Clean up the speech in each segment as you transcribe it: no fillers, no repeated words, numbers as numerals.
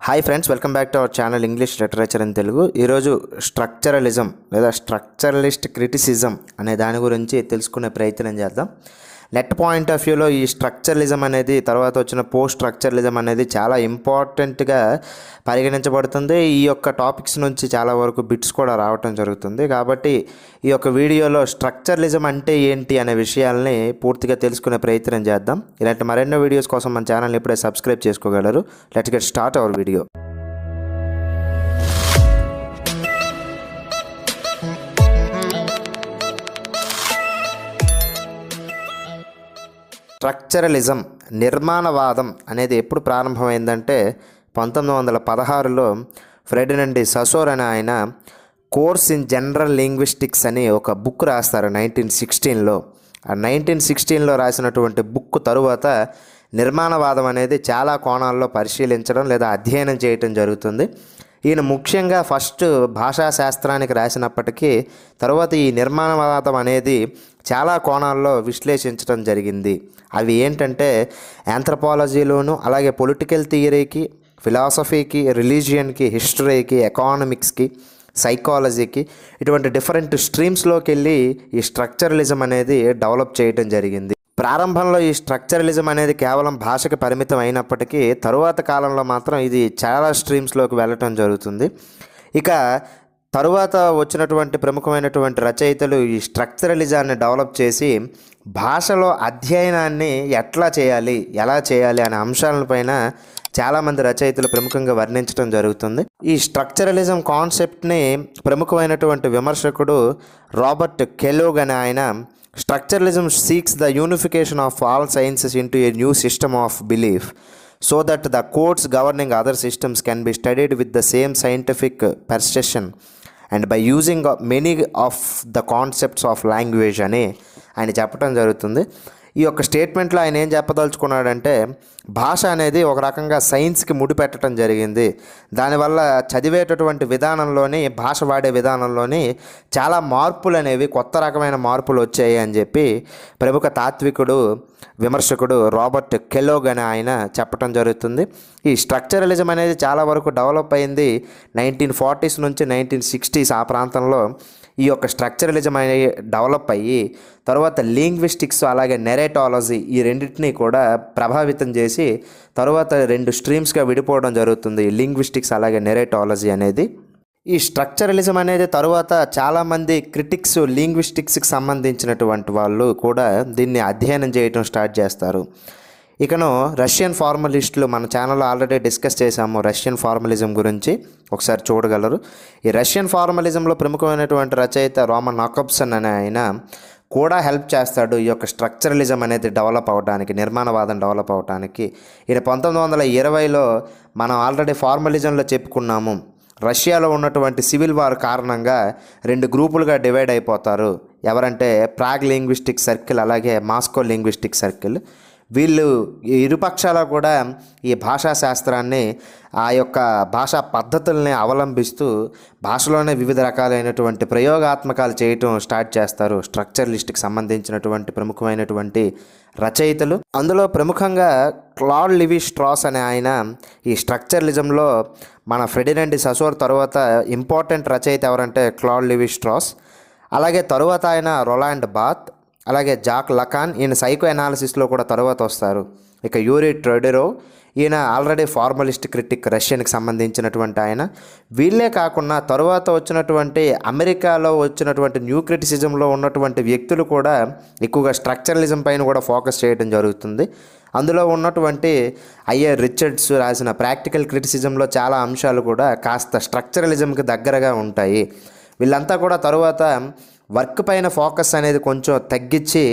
Hi friends, welcome back to our channel English literature in Telugu. ఈరోజు structuralism లేదా స్ట్రక్చరలిస్ట్ criticism అనే దాని గురించి తెలుసుకునే ప్రయత్నం చేద్దాం. నెట్ పాయింట్ ఆఫ్ వ్యూలో ఈ స్ట్రక్చరలిజం అనేది, తర్వాత వచ్చిన పోస్ట్ స్ట్రక్చరలిజం అనేది చాలా ఇంపార్టెంట్గా పరిగణించబడుతుంది. ఈ యొక్క టాపిక్స్ నుంచి చాలా వరకు బిట్స్ కూడా రావటం జరుగుతుంది. కాబట్టి ఈ యొక్క వీడియోలో స్ట్రక్చరలిజం అంటే ఏంటి అనే విషయాల్ని పూర్తిగా తెలుసుకునే ప్రయత్నం చేద్దాం. ఇలాంటి మరెన్నో వీడియోస్ కోసం మన ఛానల్ని ఇప్పుడే సబ్స్క్రైబ్ చేసుకోగలరు. Let's get start our video. Structuralism, నిర్మాణవాదం అనేది ఎప్పుడు ప్రారంభమైందంటే 1916లో ఫ్రెడినండ్ ససోర్ అనే ఆయన కోర్స్ ఇన్ జనరల్ లింగ్విస్టిక్స్ అని ఒక బుక్ రాస్తారు 1916లో. ఆ 1916లో రాసినటువంటి బుక్ తరువాత నిర్మాణవాదం అనేది చాలా కోణాల్లో పరిశీలించడం లేదా అధ్యయనం చేయటం జరుగుతుంది. ఈయన ముఖ్యంగా ఫస్ట్ భాషాశాస్త్రానికి రాసినప్పటికీ తర్వాత ఈ నిర్మాణవాదం అనేది చాలా కోణాల్లో విశ్లేషించడం జరిగింది. అవి ఏంటంటే ఆంథ్రపాలజీలోను, అలాగే పొలిటికల్ థియరీకి, ఫిలాసఫీకి, రిలీజియన్కి, హిస్టరీకి, ఎకానమిక్స్కి, సైకాలజీకి, ఇటువంటి డిఫరెంట్ స్ట్రీమ్స్లోకి వెళ్ళి ఈ స్ట్రక్చరలిజం అనేది డెవలప్ చేయడం జరిగింది. ప్రారంభంలో ఈ స్ట్రక్చరలిజం అనేది కేవలం భాషకి పరిమితం అయినప్పటికీ తరువాత కాలంలో మాత్రం ఇది చాలా స్ట్రీమ్స్లోకి వెళ్ళటం జరుగుతుంది. ఇక తరువాత వచ్చినటువంటి ప్రముఖమైనటువంటి రచయితలు ఈ స్ట్రక్చరలిజాన్ని డెవలప్ చేసి భాషలో అధ్యయనాన్ని ఎట్లా చేయాలి, ఎలా చేయాలి అనే అంశాలపైన చాలామంది రచయితలు ప్రముఖంగా వర్ణించడం జరుగుతుంది. ఈ స్ట్రక్చరలిజం కాన్సెప్ట్ని ప్రముఖమైనటువంటి విమర్శకుడు రాబర్ట్ కెలోగ్ అనే ఆయన Structuralism seeks the unification of all sciences into a new system of belief so that the codes governing other systems can be studied with the same scientific precision and by using many of the concepts of language అని ఆయన చెప్పడం జరుగుతుంది. ఈ యొక్క స్టేట్మెంట్లో ఆయన ఏం చెప్పదలుచుకున్నాడంటే, భాష అనేది ఒక రకంగా సైన్స్కి ముడిపెట్టడం జరిగింది. దానివల్ల చదివేటటువంటి విధానంలోని, భాష వాడే విధానంలోని చాలా మార్పులు అనేవి, కొత్త రకమైన మార్పులు వచ్చాయి అని చెప్పి ప్రముఖ తాత్వికుడు, విమర్శకుడు రాబర్ట్ కెలోగ్ అనే ఆయన చెప్పడం జరుగుతుంది. ఈ స్ట్రక్చరలిజం అనేది చాలా వరకు డెవలప్ అయింది 1940s నుంచి 1960s ఆ ప్రాంతంలో. ఈ యొక్క స్ట్రక్చరలిజం అనేది డెవలప్ అయ్యి తర్వాత లింగ్విస్టిక్స్ అలాగే నెరేటాలజీ ఈ రెండింటినీ కూడా ప్రభావితం చేసి తర్వాత రెండు స్ట్రీమ్స్గా విడిపోవడం జరుగుతుంది, లింగ్విస్టిక్స్ అలాగే నెరేటాలజీ అనేది. ఈ స్ట్రక్చరలిజం అనేది తరువాత చాలామంది క్రిటిక్స్, లింగ్విస్టిక్స్కి సంబంధించినటువంటి వాళ్ళు కూడా దీన్ని అధ్యయనం చేయడం స్టార్ట్ చేస్తారు. ఇకను రష్యన్ ఫార్మలిస్టులు, మన ఛానల్లో ఆల్రెడీ డిస్కస్ చేశాము రష్యన్ ఫార్మలిజం గురించి, ఒకసారి చూడగలరు. ఈ రష్యన్ ఫార్మలిజంలో ప్రముఖమైనటువంటి రచయిత రోమన్ జాకబ్సన్ అనే ఆయన కూడా హెల్ప్ చేస్తాడు ఈ యొక్క స్ట్రక్చరలిజం అనేది డెవలప్ అవడానికి, నిర్మాణవాదం డెవలప్ అవడానికి. ఈయన 1920లో మనం ఆల్రెడీ ఫార్మలిజంలో చెప్పుకున్నాము, రష్యాలో ఉన్నటువంటి సివిల్ వార్ కారణంగా రెండు గ్రూపులుగా డివైడ్ అయిపోతారు. ఎవరంటే ప్రాగ్ లింగ్విస్టిక్ సర్కిల్ అలాగే మాస్కో లింగ్విస్టిక్ సర్కిల్. వీళ్ళు ఇరుపక్షాల కూడా ఈ భాషా శాస్త్రాన్ని, ఆ యొక్క భాషా పద్ధతుల్ని అవలంబిస్తూ భాషలోనే వివిధ రకాలైనటువంటి ప్రయోగాత్మకాలు చేయటం స్టార్ట్ చేస్తారు స్ట్రక్చరలిస్ట్కి సంబంధించినటువంటి ప్రముఖమైనటువంటి రచయితలు. అందులో ప్రముఖంగా క్లాడ్ లివి స్ట్రాస్ అనే ఆయన ఈ స్ట్రక్చరలిజంలో మన ఫ్రెడినండ్ ససోర్ తర్వాత ఇంపార్టెంట్ రచయిత ఎవరంటే క్లాడ్ లివి స్ట్రాస్. అలాగే తరువాత ఆయన రొలాండ్ బాత్, అలాగే జాక్ లకాన్, ఈయన సైకో అనాలిసిస్లో కూడా తరువాత వస్తారు. ఇక యూరీ ట్రెడెరోవ్, ఈయన ఆల్రెడీ ఫార్మలిస్ట్ క్రిటిక్, రష్యన్కి సంబంధించినటువంటి ఆయన. వీళ్ళే కాకుండా తరువాత వచ్చినటువంటి అమెరికాలో వచ్చినటువంటి న్యూ క్రిటిసిజంలో ఉన్నటువంటి వ్యక్తులు కూడా ఎక్కువగా స్ట్రక్చరలిజం పైన కూడా ఫోకస్ చేయడం జరుగుతుంది. అందులో ఉన్నటువంటి ఐఆర్ రిచర్డ్స్ రాసిన ప్రాక్టికల్ క్రిటిసిజంలో చాలా అంశాలు కూడా కాస్త స్ట్రక్చరలిజంకి దగ్గరగా ఉంటాయి. వీళ్ళంతా కూడా తరువాత వర్క్ పైన ఫోకస్ అనేది కొంచెం తగ్గించి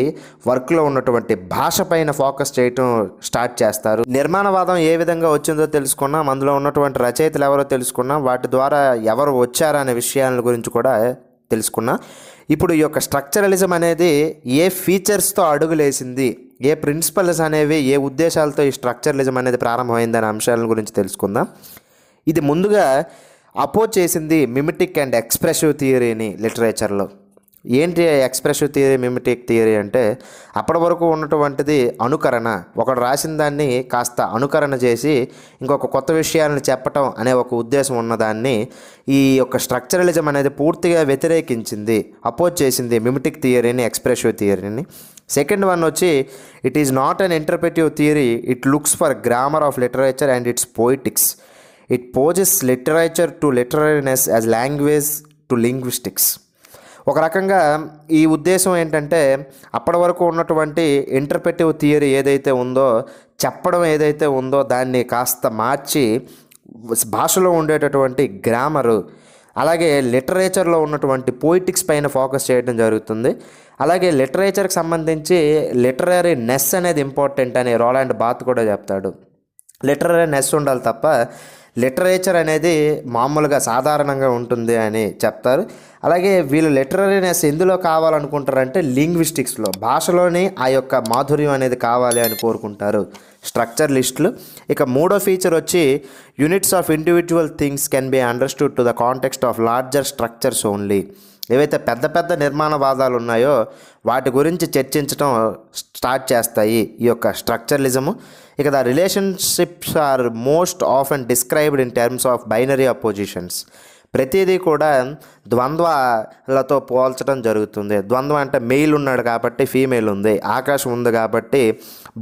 వర్క్లో ఉన్నటువంటి భాష పైన ఫోకస్ చేయటం స్టార్ట్ చేస్తారు. నిర్మాణవాదం ఏ విధంగా వచ్చిందో తెలుసుకున్నాం, అందులో ఉన్నటువంటి రచయితలు ఎవరో తెలుసుకున్నాం, వాటి ద్వారా ఎవరు వచ్చారనే విషయాల గురించి కూడా తెలుసుకున్నాం. ఇప్పుడు ఈ యొక్క స్ట్రక్చరలిజం అనేది ఏ ఫీచర్స్తో అడుగులేసింది, ఏ ప్రిన్సిపల్స్ అనేవి, ఏ ఉద్దేశాలతో ఈ స్ట్రక్చరలిజం అనేది ప్రారంభమైందనే అంశాల గురించి తెలుసుకుందాం. ఇది ముందుగా అపోజ్ చేసింది మిమిటిక్ అండ్ ఎక్స్ప్రెసివ్ థియరీని లిటరేచర్లో. ఏంటి ఎక్స్ప్రెసివ్ థియరీ, మిమిటిక్ థియరీ అంటే అప్పటి వరకు ఉన్నటువంటిది అనుకరణ, ఒకడు రాసిన దాన్ని కాస్త అనుకరణ చేసి ఇంకొక కొత్త విషయాలను చెప్పటం అనే ఒక ఉద్దేశం ఉన్నదాన్ని ఈ యొక్క స్ట్రక్చరలిజం అనేది పూర్తిగా వ్యతిరేకించింది, అపోజ్ చేసింది మిమిటిక్ థియరీని, ఎక్స్ప్రెసివ్ థియరీని. సెకండ్ వన్ వచ్చి it is not an interpretive theory, it looks for grammar of literature and its poetics, it poses literature to literariness as language to linguistics. ఒక రకంగా ఈ ఉద్దేశం ఏంటంటే అప్పటి వరకు ఉన్నటువంటి ఇంటర్ప్రెటివ్ థియరీ ఏదైతే ఉందో, చెప్పడం ఏదైతే ఉందో దాన్ని కాస్త మార్చి భాషలో ఉండేటటువంటి గ్రామరు అలాగే లిటరేచర్లో ఉన్నటువంటి పోయిటిక్స్ పైన ఫోకస్ చేయడం జరుగుతుంది. అలాగే లిటరేచర్కి సంబంధించి లిటరరీ నెస్ అనేది ఇంపార్టెంట్ అని రోలాండ్ బాత్ కూడా చెప్తాడు. లిటరరీ నెస్ ఉండాలి తప్ప లిటరేచర్ అనేది మామూలుగా సాధారణంగా ఉంటుంది అని చెప్తారు. అలాగే వీళ్ళు లిటరరీనెస్ ఎందులో కావాలనుకుంటారంటే లింగ్విస్టిక్స్లో, భాషలోని ఆ యొక్క మాధుర్యం అనేది కావాలి అని కోరుకుంటారు స్ట్రక్చర్ లిస్టులు. ఇక మూడో ఫీచర్ వచ్చి units of individual things can be understood to the context of larger structures only. ఏవైతే పెద్ద పెద్ద నిర్మాణవాదాలు ఉన్నాయో వాటి గురించి చర్చించడం స్టార్ట్ చేస్తాయి ఈ యొక్క స్ట్రక్చరలిజము. ఇక the relationships are most often described in terms of binary oppositions. ప్రతిదీ కూడా ద్వంద్వాలతో పోల్చడం జరుగుతుంది. ద్వంద్వ అంటే మెయిల్ ఉన్నాడు కాబట్టి ఫీమేల్ ఉంది, ఆకాశం ఉంది కాబట్టి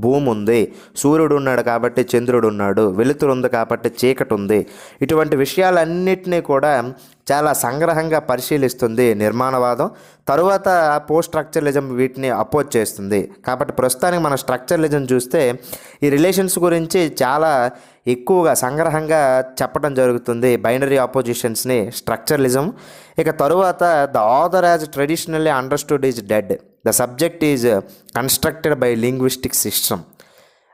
భూమి ఉంది, సూర్యుడు ఉన్నాడు కాబట్టి చంద్రుడు ఉన్నాడు, వెలుతురు ఉంది కాబట్టి చీకటి ఉంది. ఇటువంటి విషయాలన్నింటినీ కూడా చాలా సంగ్రహంగా పరిశీలిస్తుంది నిర్మాణవాదం. తరువాత పోస్ట్ స్ట్రక్చరలిజం వీటిని అపోజ్ చేస్తుంది. కాబట్టి ప్రస్తుతానికి మన స్ట్రక్చరలిజం చూస్తే ఈ రిలేషన్స్ గురించి చాలా ఎక్కువగా సంగ్రహంగా చెప్పడం జరుగుతుంది, బైనరీ అపోజిషన్స్ని, స్ట్రక్చరలిజం. ఇక తరువాత the author as traditionally understood is dead, the subject is constructed by linguistic system.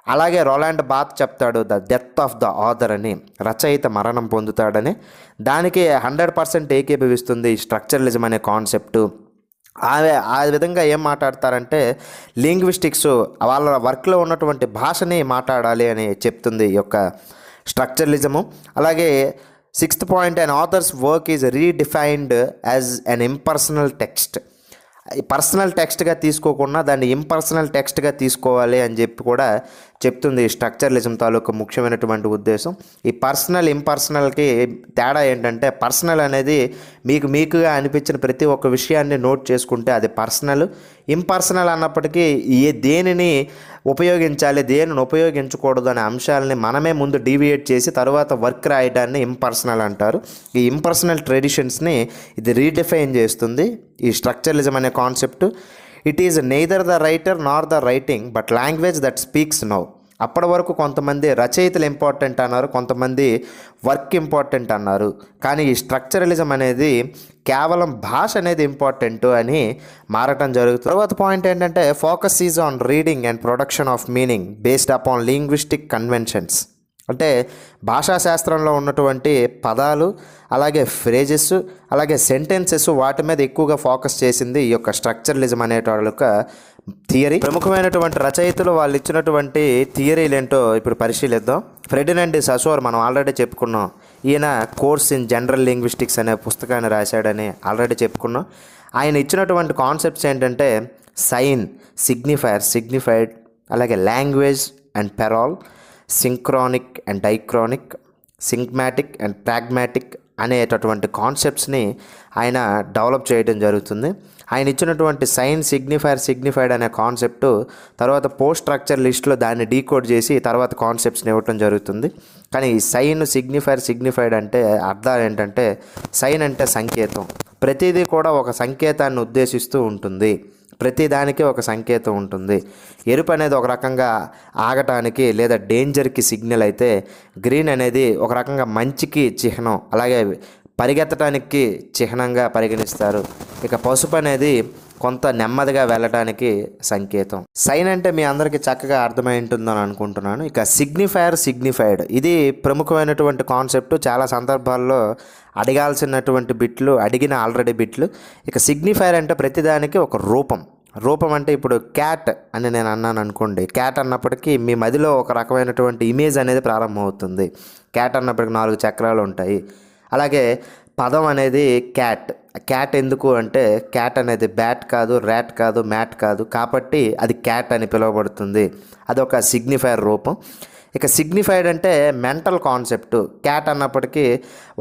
అలాగే రోలాండ్ బాత్ చెప్తాడు the death of the author అని, రచయిత మరణం పొందుతాడని. దానికి 100% ఏకీభవిస్తుంది ఈ స్ట్రక్చరలిజం అనే కాన్సెప్టు. ఆ విధంగా ఏం మాట్లాడతారంటే లింగ్విస్టిక్స్ వాళ్ళ వర్క్లో ఉన్నటువంటి భాషని మాట్లాడాలి అని చెప్తుంది ఈ యొక్క స్ట్రక్చరలిజము. అలాగే 6th point, an author's work is redefined as an impersonal text. Personal టెక్స్ట్గా తీసుకోకుండా దాన్ని ఇంపర్సనల్ టెక్స్ట్గా తీసుకోవాలి అని చెప్పి కూడా చెప్తుంది ఈ స్ట్రక్చరలిజం తాలూకు ముఖ్యమైనటువంటి ఉద్దేశం. ఈ పర్సనల్ ఇంపర్సనల్కి తేడా ఏంటంటే పర్సనల్ అనేది మీకుగా అనిపించిన ప్రతి ఒక్క విషయాన్ని నోట్ చేసుకుంటే అది పర్సనల్. ఇంపర్సనల్ అన్నప్పటికీ దేనిని ఉపయోగించాలి, దేనిని ఉపయోగించకూడదు అనే అంశాలని మనమే ముందు డీవియేట్ చేసి తర్వాత వర్క్ రాయడాన్ని ఇంపర్సనల్ అంటారు. ఈ ఇంపర్సనల్ ట్రెడిషన్స్ని ఇది రీడిఫైన్ చేస్తుంది ఈ స్ట్రక్చరలిజం అనే concept. It is neither the writer nor the writing but language that speaks now. అప్పటి వరకు కొంతమంది రచయితలు ఇంపార్టెంట్ అన్నారు, కొంతమంది వర్క్ ఇంపార్టెంట్ అన్నారు. కానీ ఈ స్ట్రక్చరలిజం అనేది కేవలం భాష అనేది ఇంపార్టెంట్ అని మారటం జరుగుతుంది. తర్వాత పాయింట్ ఏంటంటే focus is on reading and production of meaning based upon linguistic conventions. అంటే భాషాశాస్త్రంలో ఉన్నటువంటి పదాలు, అలాగే ఫ్రేజెస్, అలాగే సెంటెన్సెస్, వాటి మీద ఎక్కువగా ఫోకస్ చేసింది ఈ యొక్క స్ట్రక్చరలిజం అనేట థియరీ. ప్రముఖమైనటువంటి రచయితలు వాళ్ళు ఇచ్చినటువంటి థియరీలు ఏంటో ఇప్పుడు పరిశీలిద్దాం. ఫ్రెడినండ్ డి ససోర్ మనం ఆల్రెడీ చెప్పుకున్నాం. ఈయన కోర్స్ ఇన్ జనరల్ లింగ్విస్టిక్స్ అనే పుస్తకాన్ని రాశాడని ఆల్రెడీ చెప్పుకున్నాం. ఆయన ఇచ్చినటువంటి కాన్సెప్ట్స్ ఏంటంటే సైన్, సిగ్నిఫైర్, సిగ్నిఫైడ్, అలాగే language and parole, synchronic and diachronic, syntagmatic and pragmatic అనేటటువంటి కాన్సెప్ట్స్ని ఆయన డెవలప్ చేయడం జరుగుతుంది. ఆయన ఇచ్చినటువంటి సైన్, సిగ్నిఫైర్, సిగ్నిఫైడ్ అనే కాన్సెప్ట్ తర్వాత పోస్ట్ స్ట్రక్చర్ లిస్ట్లో దాన్ని డీకోడ్ చేసి తర్వాత కాన్సెప్ట్స్ని ఇవ్వటం జరుగుతుంది. కానీ ఈ సైన్, సిగ్నిఫైర్, సిగ్నిఫైడ్ అంటే అర్థాలు ఏంటంటే సైన్ అంటే సంకేతం, ప్రతిదీ కూడా ఒక సంకేతాన్ని ఉద్దేశిస్తూ ఉంటుంది, ప్రతిదానికి ఒక సంకేతం ఉంటుంది. ఎరుపు అనేది ఒక రకంగా ఆగటానికి లేదా డేంజర్కి సిగ్నల్ అయితే గ్రీన్ అనేది ఒక రకంగా మంచికి చిహ్నం, అలాగే పరిగెత్తడానికి చిహ్నంగా పరిగణిస్తారు. ఇక పసుపు అనేది కొంత నెమ్మదిగా వెళ్ళటానికి సంకేతం. సైన్ అంటే మీ అందరికీ చక్కగా అర్థమై ఉంటుందని అనుకుంటున్నాను. ఇక సిగ్నిఫైర్, సిగ్నిఫైడ్ ఇది ప్రముఖమైనటువంటి కాన్సెప్ట్. చాలా సందర్భాల్లో అడగాల్సినటువంటి బిట్లు అడిగిన ఆల్రెడీ బిట్లు. ఇక సిగ్నిఫైర్ అంటే ప్రతిదానికి ఒక రూపం. రూపం అంటే ఇప్పుడు క్యాట్ అని నేను అన్నాను అనుకోండి, క్యాట్ అన్నప్పటికీ మీ మదిలో ఒక రకమైనటువంటి ఇమేజ్ అనేది ప్రారంభమవుతుంది. క్యాట్ అన్నప్పటికీ 4 చక్రాలు ఉంటాయి. అలాగే పదం అనేది క్యాట్, క్యాట్ ఎందుకు అంటే క్యాట్ అనేది బ్యాట్ కాదు, ర్యాట్ కాదు, మ్యాట్ కాదు, కాబట్టి అది క్యాట్ అని పిలువబడుతుంది. అదొక సిగ్నిఫైర్ రూపం. ఇక సిగ్నిఫైడ్ అంటే మెంటల్ కాన్సెప్ట్. క్యాట్ అన్నప్పటికీ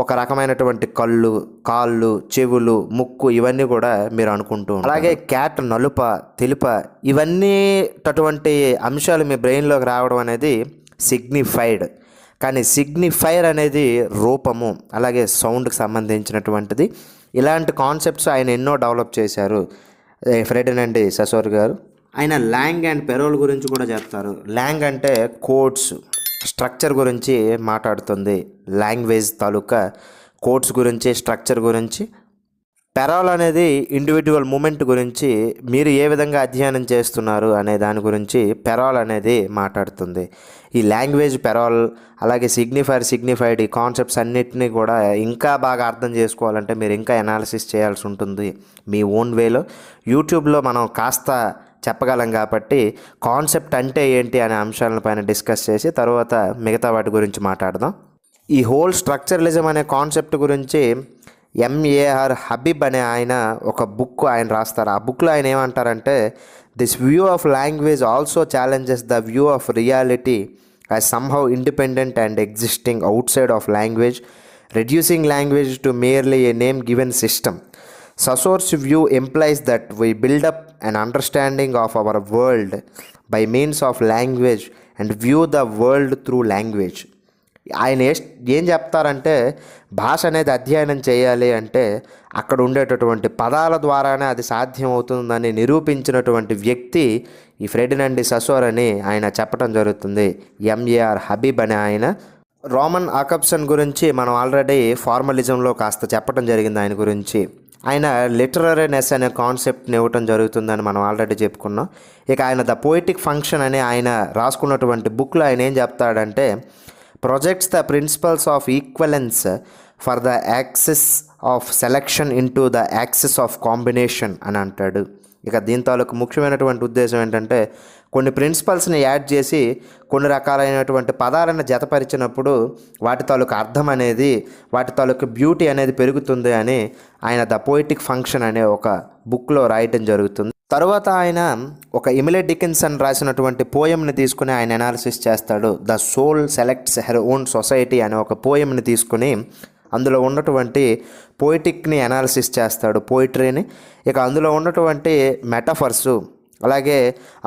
ఒక రకమైనటువంటి కళ్ళు, కాళ్ళు, చెవులు, ముక్కు ఇవన్నీ కూడా మీరు అనుకుంటూ ఉంటారు. అలాగే క్యాట్ నలుప, తెలుప ఇవన్నీ అటువంటి అంశాలు మీ బ్రెయిన్లోకి రావడం అనేది సిగ్నిఫైడ్. కానీ సిగ్నిఫైర్ అనేది రూపము, అలాగే సౌండ్కి సంబంధించినటువంటిది. ఇలాంటి కాన్సెప్ట్స్ ఆయన ఎన్నో డెవలప్ చేశారు ఫ్రెడినండ్ ససోర్ గారు. ఆయన లాంగ్ అండ్ పెరోల్ గురించి కూడా చెప్తారు. లాంగ్ అంటే కోడ్స్, స్ట్రక్చర్ గురించి మాట్లాడుతుంది. లాంగ్వేజ్ తాలూకా కోడ్స్ గురించి, స్ట్రక్చర్ గురించి. పెరోల్ అనేది ఇండివిజువల్ మూమెంట్ గురించి, మీరు ఏ విధంగా అధ్యయనం చేస్తున్నారు అనే దాని గురించి పెరోల్ అనేది మాట్లాడుతుంది. ఈ లాంగ్వేజ్, పెరోల్, అలాగే సిగ్నిఫైడ్ ఈ కాన్సెప్ట్స్ అన్నిటినీ కూడా ఇంకా బాగా అర్థం చేసుకోవాలంటే మీరు ఇంకా ఎనాలిసిస్ చేయాల్సి ఉంటుంది మీ ఓన్ వేలో. యూట్యూబ్లో మనం కాస్త చెప్పగలం కాబట్టి కాన్సెప్ట్ అంటే ఏంటి అనే అంశాలపైన డిస్కస్ చేసి తర్వాత మిగతా వాటి గురించి మాట్లాడదాం. ఈ హోల్ స్ట్రక్చరలిజం అనే కాన్సెప్ట్ గురించి ఎంఏఆర్ హబీబ్ అనే ఆయన ఒక బుక్ ఆయన రాస్తారు. ఆ బుక్లో ఆయన ఏమంటారంటే, this view of language also challenges the view of reality as somehow independent and existing out side of language, reducing language to merely a name given system. Sasor's view implies that we build up an understanding of our world by means of language and view the world through language. ఆయన ఏం చెప్తారంటే, భాష అనేది అధ్యయనం చేయాలి అంటే అక్కడ ఉండేటటువంటి పదాల ద్వారానే అది సాధ్యం అవుతుందని నిరూపించినటువంటి వ్యక్తి ఈ ఫ్రెడినండ్ ససోర్ అని ఆయన చెప్పడం జరుగుతుంది. ఎంఏఆర్ హబీబ్ అనే ఆయన. రోమన్ ఆకబ్సన్ గురించి మనం ఆల్రెడీ ఫార్మలిజంలో కాస్త చెప్పడం జరిగింది. ఆయన గురించి ఆయన లిటరరీనెస్ అనే కాన్సెప్ట్ని ఇవ్వటం జరుగుతుందని మనం ఆల్రెడీ చెప్పుకున్నాం. ఇక ఆయన ద పోయిటిక్ ఫంక్షన్ అని ఆయన రాసుకున్నటువంటి బుక్లో ఆయన ఏం చెప్తాడంటే, projects the principles of equivalence for the axis of selection into the axis of combination అని అంటాడు. ఇక దీని తాలూకు ముఖ్యమైనటువంటి ఉద్దేశం ఏంటంటే, కొన్ని ప్రిన్సిపల్స్ని యాడ్ చేసి కొన్ని రకాలైనటువంటి పదాలను జతపరిచినప్పుడు వాటి తాలూకు అర్థం అనేది, వాటి తాలూకు బ్యూటీ అనేది పెరుగుతుంది అని ఆయన ద పోయిటిక్ ఫంక్షన్ అనే ఒక బుక్లో రాయటం జరుగుతుంది. తరువాత ఆయన ఒక ఎమిలీ డికిన్సన్ రాసినటువంటి పోయంని తీసుకుని ఆయన అనాలిసిస్ చేస్తాడు. The soul selects her own society అనే ఒక పోయంని తీసుకుని అందులో ఉన్నటువంటి పోయిటిక్ని అనాలిసిస్ చేస్తాడు, పోయిటరీని. ఇక అందులో ఉన్నటువంటి మెటఫర్సు, అలాగే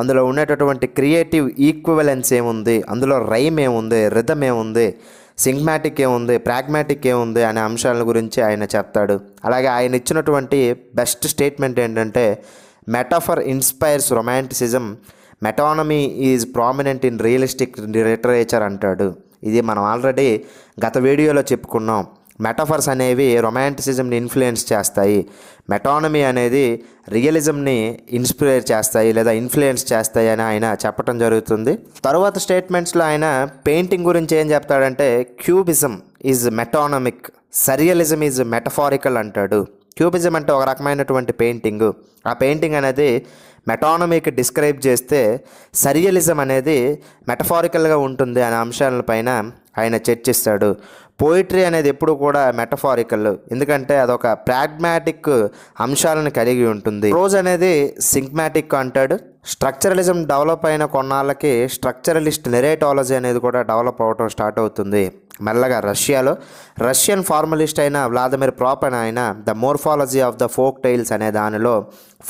అందులో ఉండేటటువంటి క్రియేటివ్ ఈక్వివలెన్స్ ఏముంది, అందులో రైమ్ ఏముంది, రిథమ్ ఏముంది, సింగ్మాటిక్ ఏముంది, ప్రాగ్మాటిక్ ఏముంది అనే అంశాల గురించి ఆయన చెప్తాడు. అలాగే ఆయన ఇచ్చినటువంటి బెస్ట్ స్టేట్మెంట్ ఏంటంటే, metaphor inspires romanticism, metonymy is prominent in realistic literature అంటాడు. ఇది మనం ఆల్రెడీ గత వీడియోలో చెప్పుకున్నాం. మెటాఫర్స్ అనేవి రొమాంటిసిజంని ఇన్ఫ్లుయెన్స్ చేస్తాయి, మెటానమీ అనేది రియలిజంని ఇన్స్పైర్ చేస్తాయి లేదా ఇన్ఫ్లుయెన్స్ చేస్తాయి అని ఆయన చెప్పడం జరుగుతుంది. తరువాత స్టేట్మెంట్స్లో ఆయన పెయింటింగ్ గురించి ఏం చెప్తాడంటే, cubism is metonymic, surrealism is metaphorical అంటాడు. క్యూబిజం అంటే ఒక రకమైనటువంటి పెయింటింగ్, ఆ పెయింటింగ్ అనేది మెటానమీకి డిస్క్రైబ్ చేస్తే సరియలిజం అనేది మెటఫారికల్గా ఉంటుంది అనే అంశాలపైన ఆయన చర్చిస్తాడు. పోయిటరీ అనేది ఎప్పుడు కూడా మెటఫారికల్, ఎందుకంటే అదొక ప్రాగ్మాటిక్ అంశాలను కలిగి ఉంటుంది. ప్రోజ్ అనేది సింగ్మాటిక్ అంటాడు. స్ట్రక్చరలిజం డెవలప్ అయిన కొన్నాళ్ళకి స్ట్రక్చరలిస్ట్ నెరేటాలజీ అనేది కూడా డెవలప్ అవ్వటం స్టార్ట్ అవుతుంది మెల్లగా. రష్యాలో రష్యన్ ఫార్మలిస్ట్ అయిన వ్లాదిమిర్ ప్రాపన్ ఆయన the మోర్ఫాలజీ of the folk tales అనే దానిలో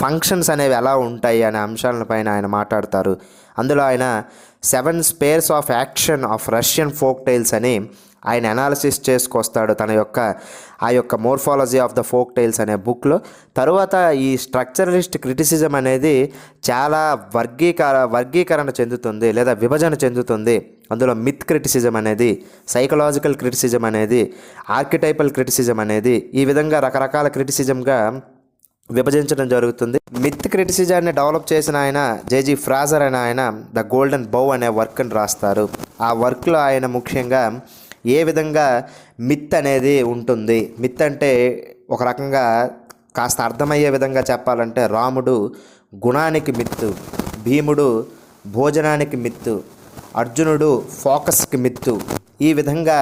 ఫంక్షన్స్ అనేవి ఎలా ఉంటాయి అనే అంశాలపైన ఆయన మాట్లాడతారు. అందులో ఆయన 7 spheres of action of Russian folk tales అని ఆయన అనాలిసిస్ చేసుకొస్తాడు ఆ యొక్క morphology of the folk tales అనే బుక్లో. తరువాత ఈ స్ట్రక్చరలిస్ట్ క్రిటిసిజం అనేది చాలా వర్గీకరణ చెందుతుంది లేదా విభజన చెందుతుంది. అందులో మిత్ క్రిటిసిజం అనేది, సైకలాజికల్ క్రిటిసిజం అనేది, ఆర్కిటైపల్ క్రిటిసిజం అనేది, ఈ విధంగా రకరకాల క్రిటిసిజంగా విభజించడం జరుగుతుంది. మిత్ క్రిటిసిజాన్ని డెవలప్ చేసిన ఆయన జేజీ ఫ్రాజర్ అనే ఆయన ద గోల్డెన్ బౌ అనే వర్క్ని రాస్తారు. ఆ వర్క్లో ఆయన ముఖ్యంగా ఏ విధంగా మిత్ అనేది ఉంటుంది, మిత్ అంటే ఒక రకంగా కాస్త అర్థమయ్యే విధంగా చెప్పాలంటే, రాముడు గుణానికి మిత్తు, భీముడు భోజనానికి మిత్తు, అర్జునుడు ఫోకస్కి మిత్తు, ఈ విధంగా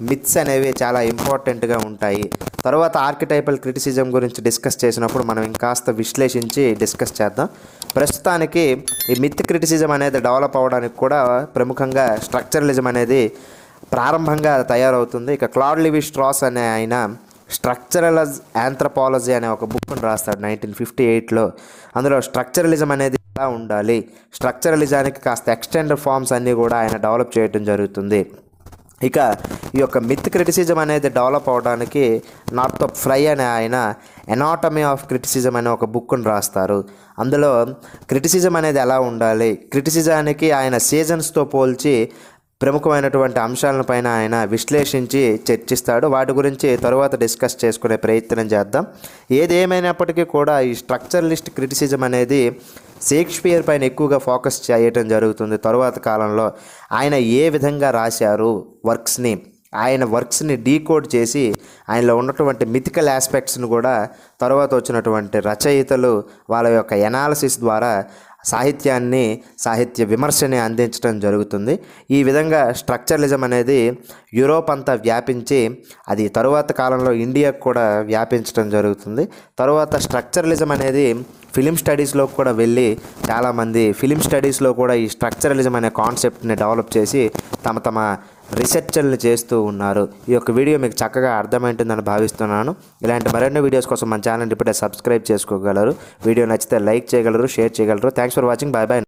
మిత్స్ అనేవి చాలా ఇంపార్టెంట్గా ఉంటాయి. తర్వాత ఆర్కిటైపల్ క్రిటిసిజం గురించి డిస్కస్ చేసినప్పుడు మనం ఇంకాస్త విశ్లేషించి డిస్కస్ చేద్దాం. ప్రస్తుతానికి ఈ మిత్ క్రిటిసిజం అనేది డెవలప్ అవ్వడానికి కూడా ప్రముఖంగా స్ట్రక్చరలిజం అనేది ప్రారంభంగా తయారవుతుంది. ఇక క్లాడ్ లివి స్ట్రాస్ అనే ఆయన స్ట్రక్చరల్ ఆంథ్రపాలజీ అనే ఒక బుక్ను రాస్తాడు 1958లో. అందులో స్ట్రక్చరలిజం అనేది ఎలా ఉండాలి, స్ట్రక్చరలిజానికి కాస్త ఎక్స్టెండెడ్ ఫార్మ్స్ అన్నీ కూడా ఆయన డెవలప్ చేయడం జరుగుతుంది. ఇక ఈ యొక్క మిత్ క్రిటిసిజం అనేది డెవలప్ అవడానికి నార్థప్ ఫ్రై అనే ఆయన ఎనాటమీ ఆఫ్ క్రిటిసిజం అనే ఒక బుక్ను రాస్తారు. అందులో క్రిటిసిజం అనేది ఎలా ఉండాలి, క్రిటిసిజానికి ఆయన సీజన్స్తో పోల్చి ప్రముఖమైనటువంటి అంశాలపైన ఆయన విశ్లేషించి చర్చిస్తాడు. వాటి గురించి తరువాత డిస్కస్ చేసుకునే ప్రయత్నం చేద్దాం. ఏదేమైనప్పటికీ కూడా ఈ స్ట్రక్చరలిస్ట్ క్రిటిసిజం అనేది షేక్స్పియర్ పైన ఎక్కువగా ఫోకస్ చేయటం జరుగుతుంది. తరువాత కాలంలో ఆయన ఏ విధంగా రాశారు ఆయన వర్క్స్ని డీకోడ్ చేసి ఆయనలో ఉన్నటువంటి మిథికల్ ఆస్పెక్ట్స్ను కూడా తర్వాత వచ్చినటువంటి రచయితలు వాళ్ళ యొక్క ఎనాలిసిస్ ద్వారా సాహిత్య విమర్శని అందించడం జరుగుతుంది. ఈ విధంగా స్ట్రక్చరలిజం అనేది యూరోప్ అంతా వ్యాపించి అది తరువాత కాలంలో ఇండియాకు కూడా వ్యాపించడం జరుగుతుంది. తరువాత స్ట్రక్చరలిజం అనేది ఫిలిం స్టడీస్లో కూడా వెళ్ళి చాలామంది ఫిలిం స్టడీస్లో కూడా ఈ స్ట్రక్చరలిజం అనే కాన్సెప్ట్ని డెవలప్ చేసి తమ రీసెర్చ్లు చేస్తూ ఉన్నారు. ఈ యొక్క వీడియో మీకు చక్కగా అర్థమైంటుందని భావిస్తున్నాను. ఇలాంటి మరెన్నో వీడియోస్ కోసం మన ఛానల్ ఇప్పుడే సబ్స్క్రైబ్ చేసుకోగలరు. వీడియో నచ్చితే లైక్ చేయగలరు, షేర్ చేయగలరు. Thanks for watching. Bye bye.